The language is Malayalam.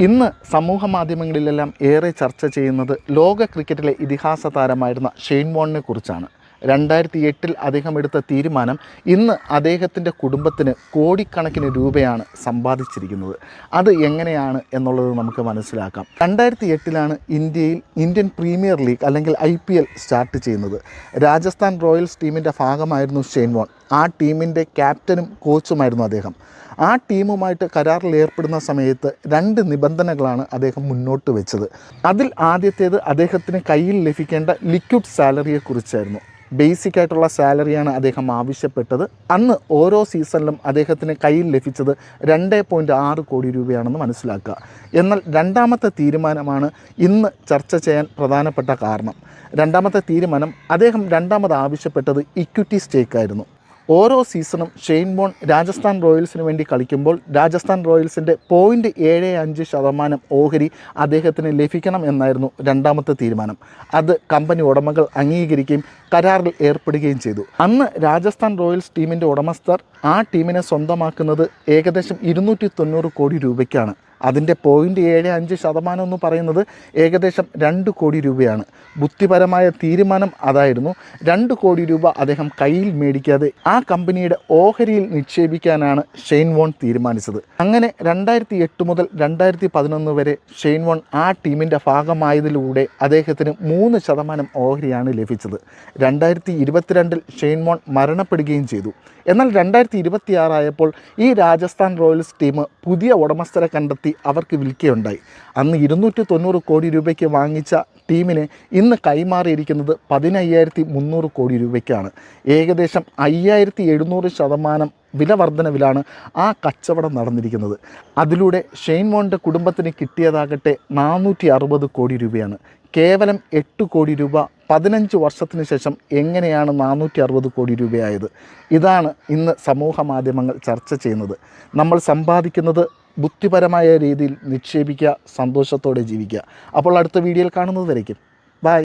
ഇന്ന് സമൂഹ മാധ്യമങ്ങളിലെല്ലാം ഏറെ ചർച്ച ചെയ്യുന്നത് ലോക ക്രിക്കറ്റിലെ ഇതിഹാസ താരമായിരുന്ന ഷെയ്ൻ വോണിനെ കുറിച്ചാണ്. 2008 അദ്ദേഹം എടുത്ത തീരുമാനം ഇന്ന് അദ്ദേഹത്തിൻ്റെ കുടുംബത്തിന് കോടിക്കണക്കിന് രൂപയാണ് സമ്പാദിച്ചിരിക്കുന്നത്. അത് എങ്ങനെയാണ് എന്നുള്ളത് നമുക്ക് മനസ്സിലാക്കാം. 2008 ഇന്ത്യൻ പ്രീമിയർ ലീഗ് അല്ലെങ്കിൽ IPL സ്റ്റാർട്ട് ചെയ്യുന്നത്. രാജസ്ഥാൻ റോയൽസ് ടീമിൻ്റെ ഭാഗമായിരുന്നു ഷെയ്ൻ വോൺ. ആ ടീമിൻ്റെ ക്യാപ്റ്റനും കോച്ചുമായിരുന്നു അദ്ദേഹം. ആ ടീമുമായിട്ട് കരാറിൽ ഏർപ്പെടുന്ന സമയത്ത് 2 നിബന്ധനകളാണ് അദ്ദേഹം മുന്നോട്ട് വെച്ചത്. അതിൽ ആദ്യത്തേത് അദ്ദേഹത്തിന് കയ്യിൽ ലഭിക്കേണ്ട ലിക്വിഡ് സാലറിയെക്കുറിച്ചായിരുന്നു. ബേസിക് ആയിട്ടുള്ള സാലറിയാണ് അദ്ദേഹം ആവശ്യപ്പെട്ടത്. അന്ന് ഓരോ സീസണിലും അദ്ദേഹത്തിന് കയ്യിൽ ലഭിച്ചത് 2.6 കോടി രൂപയാണെന്ന് മനസ്സിലാക്കുക. എന്നാൽ രണ്ടാമത്തെ തീരുമാനമാണ് ഇന്ന് ചർച്ച ചെയ്യാൻ പ്രധാനപ്പെട്ട കാരണം. രണ്ടാമത്തെ തീരുമാനം അദ്ദേഹം രണ്ടാമത് ആവശ്യപ്പെട്ടത് ഇക്വിറ്റി സ്റ്റേക്കായിരുന്നു. ഓരോ സീസണും ഷെയ്ൻ വോൺ രാജസ്ഥാൻ റോയൽസിന് വേണ്ടി കളിക്കുമ്പോൾ രാജസ്ഥാൻ റോയൽസിൻ്റെ 0.75% ഓഹരി അദ്ദേഹത്തിന് ലഭിക്കണം എന്നായിരുന്നു രണ്ടാമത്തെ തീരുമാനം. അത് കമ്പനി ഉടമകൾ അംഗീകരിക്കുകയും കരാറിൽ ഏർപ്പെടുകയും ചെയ്തു. അന്ന് രാജസ്ഥാൻ റോയൽസ് ടീമിൻ്റെ ഉടമസ്ഥർ ആ ടീമിനെ സ്വന്തമാക്കുന്നത് ഏകദേശം 290 കോടി രൂപയ്ക്കാണ്. അതിൻ്റെ 0.75% എന്ന് പറയുന്നത് ഏകദേശം 2 കോടി രൂപയാണ്. ബുദ്ധിപരമായ തീരുമാനം അതായിരുന്നു. 2 കോടി രൂപ അദ്ദേഹം കയ്യിൽ മേടിക്കാതെ ആ കമ്പനിയുടെ ഓഹരിയിൽ നിക്ഷേപിക്കാനാണ് ഷെയ്ൻ വോൺ തീരുമാനിച്ചത്. അങ്ങനെ 2008 മുതൽ 2011 വരെ ഷെയ്ൻ വോൺ ആ ടീമിൻ്റെ ഭാഗമായതിലൂടെ അദ്ദേഹത്തിന് 3% ഓഹരിയാണ് ലഭിച്ചത്. 2022 ഷെയ്ൻ വോൺ മരണപ്പെടുകയും ചെയ്തു. എന്നാൽ 2026 ആയപ്പോൾ ഈ രാജസ്ഥാൻ റോയൽസ് ടീം പുതിയ ഉടമസ്ഥരെ കണ്ടെത്തി അവർക്ക് വിൽക്കുകയുണ്ടായി. അന്ന് 290 കോടി രൂപയ്ക്ക് വാങ്ങിച്ച ടീമിനെ ഇന്ന് കൈമാറിയിരിക്കുന്നത് 15,300 കോടി രൂപയ്ക്കാണ്. ഏകദേശം 5,700% വില വർധനവിലാണ് ആ കച്ചവടം നടന്നിരിക്കുന്നത്. അതിലൂടെ ഷെയ്ൻ വോണിൻ്റെ കുടുംബത്തിന് കിട്ടിയതാകട്ടെ 460 കോടി രൂപയാണ്. കേവലം 8 കോടി രൂപ 15 വർഷത്തിന് ശേഷം എങ്ങനെയാണ് 460 കോടി രൂപയായത്? ഇതാണ് ഇന്ന് സമൂഹ മാധ്യമങ്ങൾ ചർച്ച ചെയ്യുന്നത്. നമ്മൾ സമ്പാദിക്കുന്നത് ബുദ്ധിപരമായ രീതിയിൽ നിക്ഷേപിക്കുക, സന്തോഷത്തോടെ ജീവിക്കുക. അപ്പോൾ അടുത്ത വീഡിയോയിൽ കാണുന്നത് വരയ്ക്കും.